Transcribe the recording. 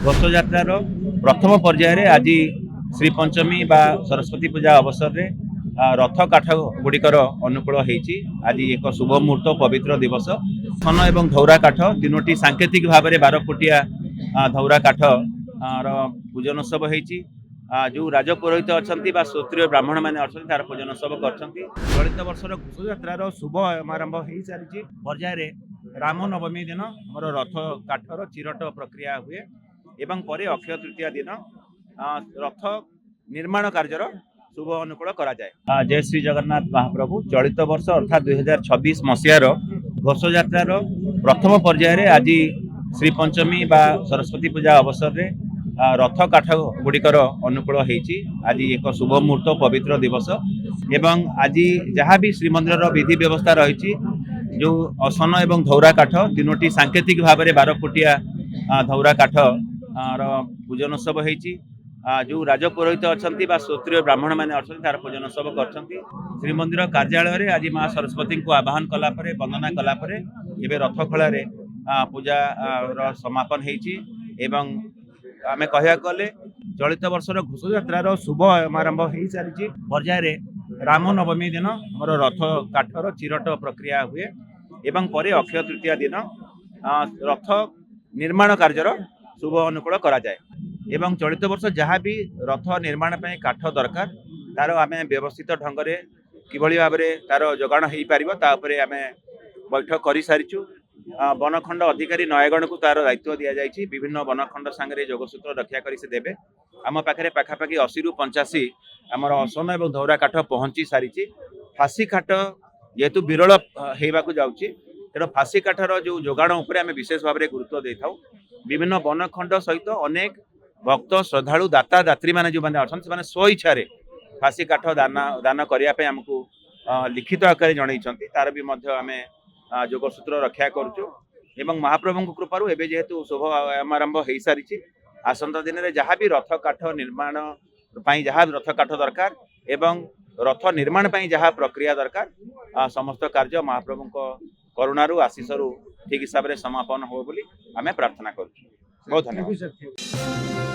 घोषयात्रार प्रथम पर्यायर आज श्री पंचमी बा सरस्वती पूजा अवसर में रथ काठ गुड़िकर अनुकूल होती आज एक शुभ मुहूर्त पवित्र दिवस सन एवं धौरा काठ तीनोटी सांकेतिक भाव में 12 फुटिया धौरा काठ पूजन उत्सव होती जो राजपुरोहित अच्छा श्रोत्रिय ब्राह्मण मैंने अच्छा तार पूजन उत्सव कर चलित वर्षर घोषयात्रार शुभ आरंभ हो सारी पर्यायर राम नवमी दिन मोर रथ काठर चिरट प्रक्रिया हुए एवं परे अक्षय तृतीया दिन रथ निर्माण कार्यर शुभ अनुकूल करा जाए। जय श्री जगन्नाथ महाप्रभु। चलित वर्ष अर्थात 2026 मसीहार घोषयात्रार प्रथम पर्यायर आज श्री पंचमी बा सरस्वती पूजा अवसर में रथ काठ गुड़िकर अनुकूल होती आज एक शुभ मुहूर्त पवित्र दिवस एवं आज जहाँ भी श्रीमंदिर विधि व्यवस्था रही जो असन एवं धौरा काठ तीनोटी सांकेतिक भाव में 12 फुटिया धौरा काठ पूजन उत्सव होती जो राजपुरोहित अच्छा श्रोत्रिय ब्राह्मण मैंने अच्छा तार पूजन उत्सव कर श्रीमंदिर कार्यालय आज माँ सरस्वती को आवाहन कलापर वंदना कलापर एवं रथ खोल पूजा समापन होती आमे कहया गले चलित वर्षर घोषयात्रार शुभ आरंभ हो सारी पर्यायर राम नवमी दिन मोर रथ काठर चिरट प्रक्रिया हुए एवं परे अक्षय तृतीया दिन रथ निर्माण कार्यर शुभ अनुकूल करा जाए एवं चलित वर्ष जहाँ भी रथ निर्माण पे काठ दरकार तार आम व्यवस्थित ढंग से किभली भाव में तार जोगाण हो पार आम बैठक कर सारीचु वनखंड अधिकारी नयगढ़ को तार दायित्व दि जाए विभिन्न वनखंड सांगे जोगसूत्र रक्षा कर से देवे आम पाखे पाखापाखि 80 ରୁ 85 आमर असन और धौरा काठ पहुँची सारी फासी काठ जेहेतु विरल होगा जाऊँगी तेणु फासी काठर जो जोगाण उपर आम विशेष भाव में गुरुत्व दे था विभिन्न वनखंड सहित अनेक भक्त श्रद्धालु दाता दात्री मैंने जो मैंने अच्छा से स्वेच्छा फासी काठ दान करने आमको लिखित आकार जनई तार भी आम जोगसूत्र रक्षा करुचु एवं महाप्रभु कृपारू एवं जेहेतु शुभ आरंभ हो सारी आसंता दिन में जहाँ भी रथ काठ निर्माण जहाँ रथ काठ दरकार एवं रथ निर्माण जहाँ प्रक्रिया दरकार समस्त कार्य महाप्रभु करुणारू आशीषरू ठीक हिसाब से समापन हो बोली आम प्रार्थना करुँ। बहुत धन्यवाद।